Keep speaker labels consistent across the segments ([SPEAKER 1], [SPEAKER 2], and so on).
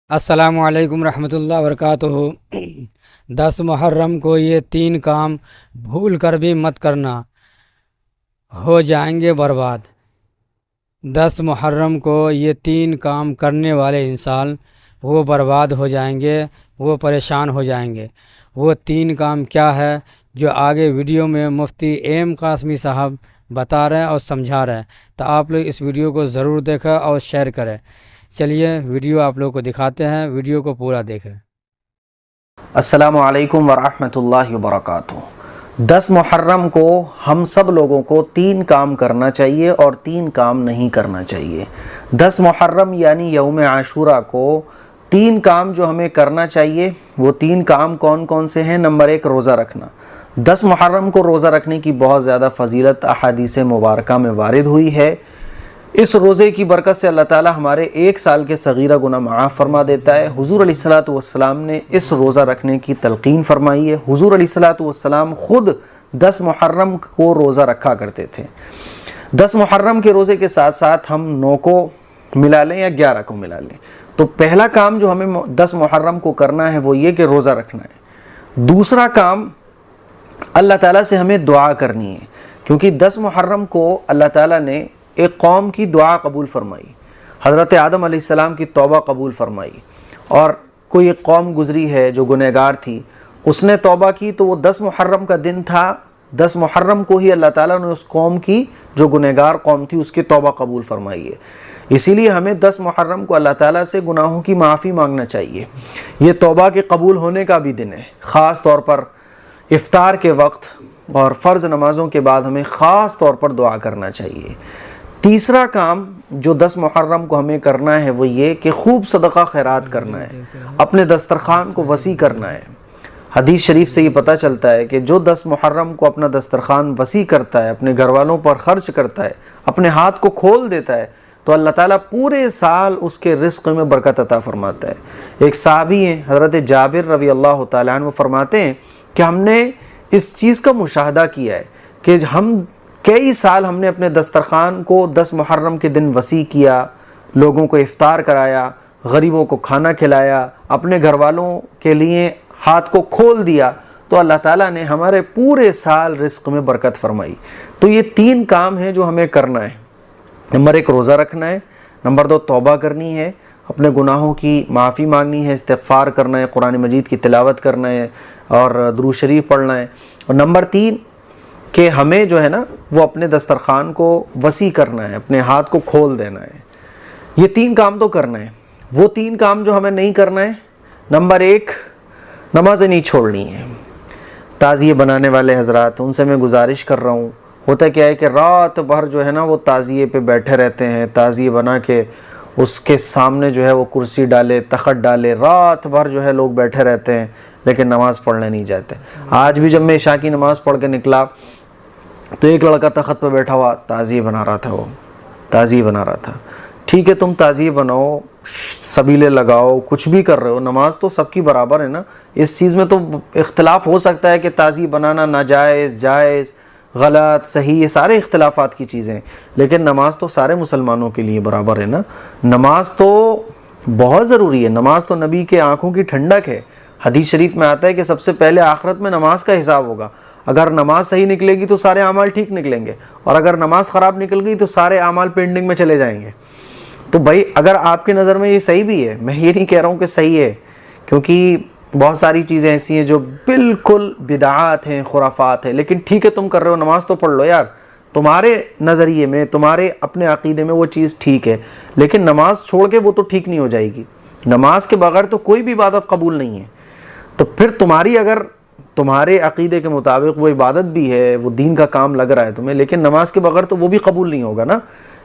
[SPEAKER 1] السلام علیکم ورحمۃ اللہ وبرکاتہ۔ 10 محرم کو یہ 3 کام بھول کر بھی مت کرنا، ہو جائیں گے برباد۔ 10 محرم کو یہ 3 کام کرنے والے انسان وہ برباد ہو جائیں گے، وہ پریشان ہو جائیں گے۔ وہ 3 کام کیا ہے جو آگے ویڈیو میں مفتی ایم قاسمی صاحب بتا رہے ہیں اور سمجھا رہے ہیں، تو آپ لوگ اس ویڈیو کو ضرور دیکھیں اور شیئر کریں۔ چلیے ویڈیو آپ لوگوں کو دکھاتے ہیں، ویڈیو کو پورا دیکھیں۔
[SPEAKER 2] السلام علیکم ورحمۃ اللہ وبرکاتہ۔ 10 محرم کو ہم سب لوگوں کو 3 کام کرنا چاہیے اور 3 کام نہیں کرنا چاہیے۔ 10 محرم یعنی یوم عاشورہ کو 3 کام جو ہمیں کرنا چاہیے، وہ 3 کام کون کون سے ہیں؟ نمبر 1، روزہ رکھنا۔ 10 محرم کو روزہ رکھنے کی بہت زیادہ فضیلت احادیث مبارکہ میں وارد ہوئی ہے۔ اس روزے کی برکت سے اللہ تعالی ہمارے 1 سال کے صغیرہ گناہ معاف فرما دیتا ہے۔ حضور علیہ الصلوۃ والسلام نے اس روزہ رکھنے کی تلقین فرمائی ہے۔ حضور علیہ الصلوۃ والسلام خود 10 محرم کو روزہ رکھا کرتے تھے۔ 10 محرم کے روزے کے ساتھ ساتھ ہم 9 کو ملا لیں یا 11 کو ملا لیں، تو پہلا کام جو ہمیں 10 محرم کو کرنا ہے وہ یہ کہ روزہ رکھنا ہے۔ دوسرا کام، اللہ تعالیٰ سے ہمیں دعا کرنی ہے، کیونکہ 10 محرم کو اللہ تعالیٰ نے ایک قوم کی دعا قبول فرمائی، حضرت آدم علیہ السلام کی توبہ قبول فرمائی، اور کوئی ایک قوم گزری ہے جو گنہگار تھی، اس نے توبہ کی، تو وہ 10 محرم کا دن تھا۔ 10 محرم کو ہی اللہ تعالیٰ نے اس قوم کی جو گنہگار قوم تھی اس کی توبہ قبول فرمائی ہے۔ اسی لیے ہمیں 10 محرم کو اللہ تعالیٰ سے گناہوں کی معافی مانگنا چاہیے۔ یہ توبہ کے قبول ہونے کا بھی دن ہے، خاص طور پر افطار کے وقت اور فرض نمازوں کے بعد ہمیں خاص طور پر دعا کرنا چاہیے۔ تیسرا کام جو 10 محرم کو ہمیں کرنا ہے وہ یہ کہ خوب صدقہ خیرات کرنا ہے، اپنے دسترخوان کو وسیع کرنا ہے۔ حدیث شریف سے یہ پتہ چلتا ہے کہ جو 10 محرم کو اپنا دسترخوان وسیع کرتا ہے، اپنے گھر والوں پر خرچ کرتا ہے، اپنے ہاتھ کو کھول دیتا ہے، تو اللہ تعالیٰ پورے سال اس کے رزق میں برکت عطا فرماتا ہے۔ ایک صحابی ہیں حضرت جابر رضی اللہ تعالیٰ عنہ، وہ فرماتے ہیں کہ ہم نے اس چیز کا مشاہدہ کیا ہے کہ کئی سال ہم نے اپنے دسترخوان کو 10 محرم کے دن وسیع کیا، لوگوں کو افطار کرایا، غریبوں کو کھانا کھلایا، اپنے گھر والوں کے لیے ہاتھ کو کھول دیا، تو اللہ تعالیٰ نے ہمارے پورے سال رزق میں برکت فرمائی۔ تو یہ 3 کام ہیں جو ہمیں کرنا ہے۔ نمبر 1، روزہ رکھنا ہے۔ نمبر 2، توبہ کرنی ہے، اپنے گناہوں کی معافی مانگنی ہے، استغفار کرنا ہے، قرآن مجید کی تلاوت کرنا ہے اور درود شریف پڑھنا ہے۔ اور نمبر 3 کہ ہمیں جو ہے نا وہ اپنے دسترخوان کو وسیع کرنا ہے، اپنے ہاتھ کو کھول دینا ہے۔ یہ 3 کام تو کرنا ہے۔ وہ 3 کام جو ہمیں نہیں کرنا ہے، نمبر 1، نمازیں نہیں چھوڑنی ہے۔ تعزیے بنانے والے حضرات، ان سے میں گزارش کر رہا ہوں، ہوتا کیا ہے کہ رات بھر جو ہے نا وہ تعزیے پہ بیٹھے رہتے ہیں، تعزیے بنا کے اس کے سامنے جو ہے وہ کرسی ڈالے، تخت ڈالے، رات بھر جو ہے لوگ بیٹھے رہتے ہیں لیکن نماز پڑھنے نہیں جاتے۔ آج بھی جب میں عشاء کی نماز پڑھ کے نکلا تو ایک لڑکا تخت پہ بیٹھا ہوا تعزیے بنا رہا تھا، وہ تعزیے بنا رہا تھا۔ ٹھیک ہے، تم تعزیے بناؤ، سبیلے لگاؤ، کچھ بھی کر رہے ہو، نماز تو سب کی برابر ہے نا۔ اس چیز میں تو اختلاف ہو سکتا ہے کہ تعزیے بنانا ناجائز، جائز، غلط، صحیح، یہ سارے اختلافات کی چیزیں ہیں، لیکن نماز تو سارے مسلمانوں کے لیے برابر ہے نا۔ نماز تو بہت ضروری ہے، نماز تو نبی کے آنکھوں کی ٹھنڈک ہے۔ حدیث شریف میں آتا ہے کہ سب سے پہلے آخرت میں نماز کا حساب ہوگا۔ اگر نماز صحیح نکلے گی تو سارے اعمال ٹھیک نکلیں گے، اور اگر نماز خراب نکل گئی تو سارے اعمال پینڈنگ میں چلے جائیں گے۔ تو بھائی اگر آپ کی نظر میں یہ صحیح بھی ہے، میں یہ نہیں کہہ رہا ہوں کہ صحیح ہے، کیونکہ بہت ساری چیزیں ایسی ہیں جو بالکل بدعات ہیں، خرافات ہیں، لیکن ٹھیک ہے تم کر رہے ہو، نماز تو پڑھ لو یار۔ تمہارے نظریے میں، تمہارے اپنے عقیدے میں وہ چیز ٹھیک ہے، لیکن نماز چھوڑ کے وہ تو ٹھیک نہیں ہو جائے گی۔ نماز کے بغیر تو کوئی بھی عبادت قبول نہیں ہے۔ تو پھر اگر تمہارے عقیدے کے مطابق وہ عبادت بھی ہے، وہ دین کا کام لگ رہا ہے تمہیں، لیکن نماز کے بغیر تو وہ بھی قبول نہیں ہوگا نا۔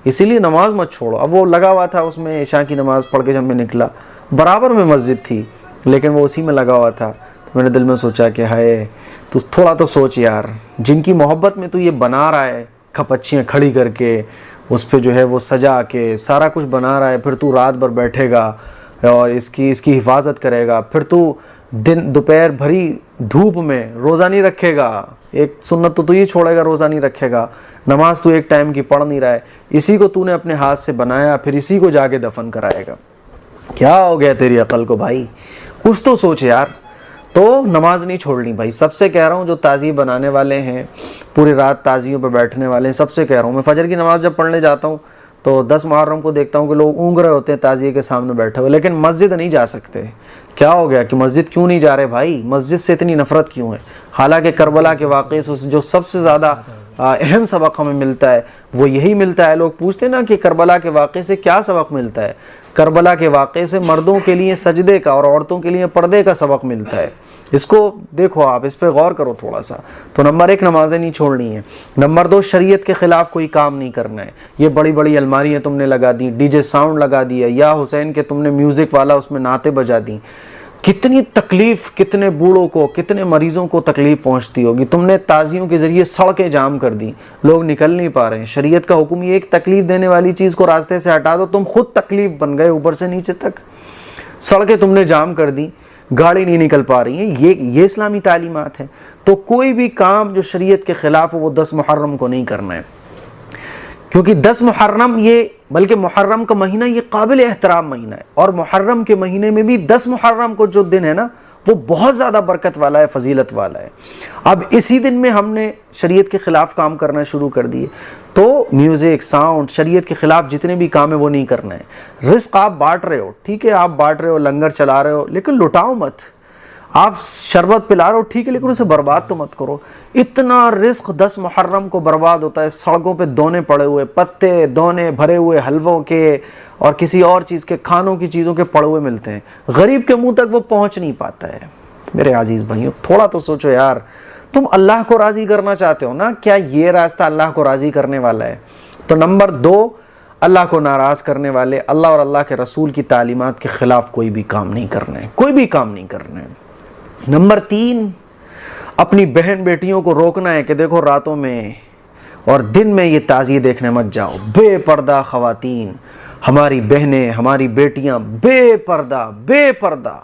[SPEAKER 2] اسی لیے نماز مت چھوڑو۔ اب وہ لگا ہوا تھا اس میں، عشاء کی نماز پڑھ کے جب میں نکلا، برابر میں مسجد تھی لیکن وہ اسی میں لگا ہوا تھا، تو میں نے دل میں سوچا کہ ہائے، تو تھوڑا تو سوچ یار، جن کی محبت میں تو یہ بنا رہا ہے، کھپچیاں کھڑی کر کے اس پہ جو ہے وہ سجا کے سارا کچھ بنا رہا ہے، پھر تو رات بھر بیٹھے گا اور اس کی حفاظت کرے گا، پھر تو دوپہر بھری دھوپ میں روزہ نہیں رکھے گا، ایک سنت تو یہ چھوڑے گا، روزہ نہیں رکھے گا، نماز تو ایک ٹائم کی پڑھ نہیں رہا ہے، اسی کو تو نے اپنے ہاتھ سے بنایا، پھر اسی کو جا کے دفن کرائے گا۔ کیا ہو گیا تیری عقل کو بھائی؟ کچھ تو سوچ یار. تو نماز نہیں چھوڑنی بھائی. سب سے کہہ رہا ہوں جو تعزیے بنانے والے ہیں, پوری رات تعزیوں پہ بیٹھنے والے ہیں, سب سے کہہ رہا ہوں, میں فجر کی نماز جب پڑھنے جاتا ہوں تو 10 محرم کو دیکھتا ہوں کہ لوگ اونگ رہے ہوتے ہیں تعزیے کے سامنے بیٹھے ہوئے, لیکن مسجد نہیں جا سکتے. کیا ہو گیا کہ مسجد کیوں نہیں جا رہے بھائی؟ مسجد سے اتنی نفرت کیوں ہے؟ حالانکہ کربلا کے واقعے سے جو سب سے زیادہ اہم سبق ہمیں ملتا ہے وہ یہی ملتا ہے. لوگ پوچھتے ہیں نا کہ کربلا کے واقعے سے کیا سبق ملتا ہے؟ کربلا کے واقعے سے مردوں کے لیے سجدے کا اور عورتوں کے لیے پردے کا سبق ملتا ہے. اس کو دیکھو, آپ اس پہ غور کرو تھوڑا سا. تو نمبر 1 نمازیں نہیں چھوڑنی ہیں. نمبر 2 شریعت کے خلاف کوئی کام نہیں کرنا ہے. یہ بڑی بڑی الماریاں تم نے لگا دی, ڈی جے ساؤنڈ لگا دیا, یا حسین کے تم نے میوزک والا اس میں نعتیں بجا دیں. کتنی تکلیف, کتنے بوڑھوں کو, کتنے مریضوں کو تکلیف پہنچتی ہوگی. تم نے تعزیوں کے ذریعے سڑکیں جام کر دی, لوگ نکل نہیں پا رہے ہیں. شریعت کا حکم یہ ایک تکلیف دینے والی چیز کو راستے سے ہٹا دو, تم خود تکلیف بن گئے اوپر سے نیچے تک. سڑکیں تم نے جام کر دی, گاڑی نہیں نکل پا رہی ہیں. یہ اسلامی تعلیمات ہیں. تو کوئی بھی کام جو شریعت کے خلاف ہو وہ 10 محرم کو نہیں کرنا ہے, کیونکہ 10 محرم یہ, بلکہ محرم کا مہینہ یہ قابل احترام مہینہ ہے. اور محرم کے مہینے میں بھی 10 محرم کو جو دن ہے نا وہ بہت زیادہ برکت والا ہے, فضیلت والا ہے. اب اسی دن میں ہم نے شریعت کے خلاف کام کرنا شروع کر دیے. تو میوزک, ساؤنڈ, شریعت کے خلاف جتنے بھی کام ہیں وہ نہیں کرنا ہے. رزق آپ بانٹ رہے ہو, ٹھیک ہے, آپ بانٹ رہے ہو, لنگر چلا رہے ہو, لیکن لٹاؤ مت. آپ شربت پلا رہے ہو, ٹھیک ہے, لیکن اسے برباد تو مت کرو. اتنا رزق 10 محرم کو برباد ہوتا ہے. سڑکوں پہ دونے پڑے ہوئے, پتے دونے بھرے ہوئے حلووں کے اور کسی اور چیز کے, کھانوں کی چیزوں کے پڑے ہوئے ملتے ہیں. غریب کے منہ تک وہ پہنچ نہیں پاتا ہے. میرے عزیز بھائیوں, تھوڑا تو سوچو یار. تم اللہ کو راضی کرنا چاہتے ہو نا, کیا یہ راستہ اللہ کو راضی کرنے والا ہے؟ تو نمبر 2 اللہ کو ناراض کرنے والے, اللہ اور اللہ کے رسول کی تعلیمات کے خلاف کوئی بھی کام نہیں کرنا ہے, کوئی بھی کام نہیں کرنا ہے. نمبر 3 اپنی بہن بیٹیوں کو روکنا ہے کہ دیکھو راتوں میں اور دن میں یہ تعزیے دیکھنے مت جاؤ. بے پردہ خواتین, ہماری بہنیں, ہماری بیٹیاں بے پردہ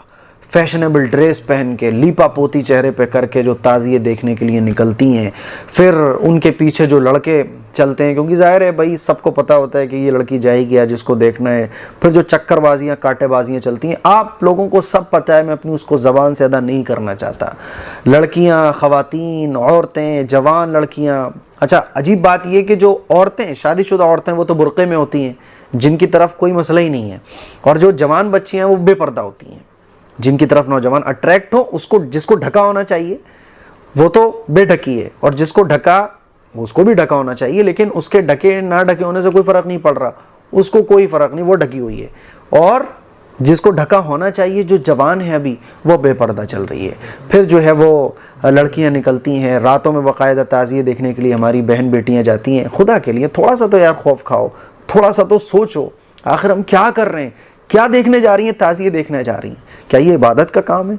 [SPEAKER 2] فیشنیبل ڈریس پہن کے, لیپا پوتی چہرے پہ کر کے جو تعزیے دیکھنے کے لیے نکلتی ہیں. پھر ان کے پیچھے جو لڑکے چلتے ہیں, کیونکہ ظاہر ہے بھائی سب کو پتہ ہوتا ہے کہ یہ لڑکی جائے گی جس کو دیکھنا ہے. پھر جو چکر بازیاں, کاٹے بازیاں چلتی ہیں, آپ لوگوں کو سب پتہ ہے, میں اپنی اس کو زبان سے ادا نہیں کرنا چاہتا. لڑکیاں, خواتین, عورتیں, جوان لڑکیاں. اچھا عجیب بات یہ کہ جو عورتیں, شادی شدہ عورتیں, وہ تو برقعے میں ہوتی ہیں, جن کی طرف کوئی مسئلہ ہی نہیں ہے. اور جو جوان بچیاں ہیں وہ بے پردہ ہوتی ہیں, جن کی طرف نوجوان اٹریکٹ ہو. جس کو ڈھکا ہونا چاہیے وہ تو بے ڈھکی ہے, اور جس کو ڈھکا اس کو بھی ڈھکا ہونا چاہیے, لیکن اس کے ڈھکے نہ ڈھکے ہونے سے کوئی فرق نہیں پڑ رہا, اس کو کوئی فرق نہیں, وہ ڈھکی ہوئی ہے. اور جس کو ڈھکا ہونا چاہیے, جو جوان ہے ابھی, وہ بے پردہ چل رہی ہے. پھر جو ہے وہ لڑکیاں نکلتی ہیں راتوں میں باقاعدہ تعزیے دیکھنے کے لیے, ہماری بہن بیٹیاں جاتی ہیں. خدا کے لیے تھوڑا سا تو یار خوف کھاؤ, تھوڑا سا تو سوچو, آخر ہم کیا کر رہے ہیں, کیا دیکھنے جا رہی ہیں؟ تعزیے دیکھنے جا رہی ہیں. کیا یہ عبادت کا کام ہے؟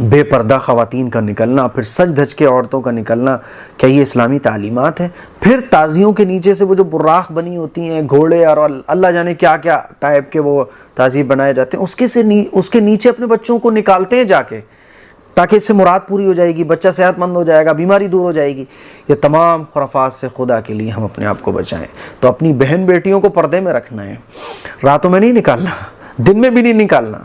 [SPEAKER 2] بے پردہ خواتین کا نکلنا, پھر سج دھج کے عورتوں کا نکلنا, کیا یہ اسلامی تعلیمات ہے؟ پھر تعزیوں کے نیچے سے وہ جو براق بنی ہوتی ہیں, گھوڑے اور اللہ جانے کیا کیا ٹائپ کے وہ تعزیے بنائے جاتے ہیں, اس کے نیچے اپنے بچوں کو نکالتے ہیں جا کے, تاکہ اس سے مراد پوری ہو جائے گی, بچہ صحت مند ہو جائے گا, بیماری دور ہو جائے گی. یہ تمام خرافات سے خدا کے لیے ہم اپنے آپ کو بچائیں. تو اپنی بہن بیٹیوں کو پردے میں رکھنا ہے, راتوں میں نہیں نکالنا, دن میں بھی نہیں نکالنا.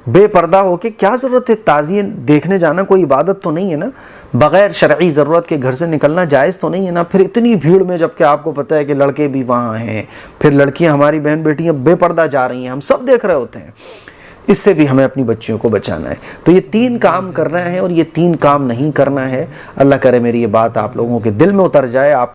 [SPEAKER 2] بے پردہ ہو کے کیا ضرورت ہے؟ تعزیے دیکھنے جانا کوئی عبادت تو نہیں ہے نا, بغیر شرعی ضرورت کے گھر سے نکلنا جائز تو نہیں ہے نا. پھر اتنی بھیڑ میں, جب کہ آپ کو پتہ ہے کہ لڑکے بھی وہاں ہیں, پھر لڑکیاں, ہماری بہن بیٹیاں بے پردہ جا رہی ہیں, ہم سب دیکھ رہے ہوتے ہیں. اس سے بھی ہمیں اپنی بچیوں کو بچانا ہے. تو یہ 3 کام کرنا ہے, اور یہ 3 کام نہیں کرنا ہے. اللہ کرے میری یہ بات آپ لوگوں کے دل میں اتر جائے, آپ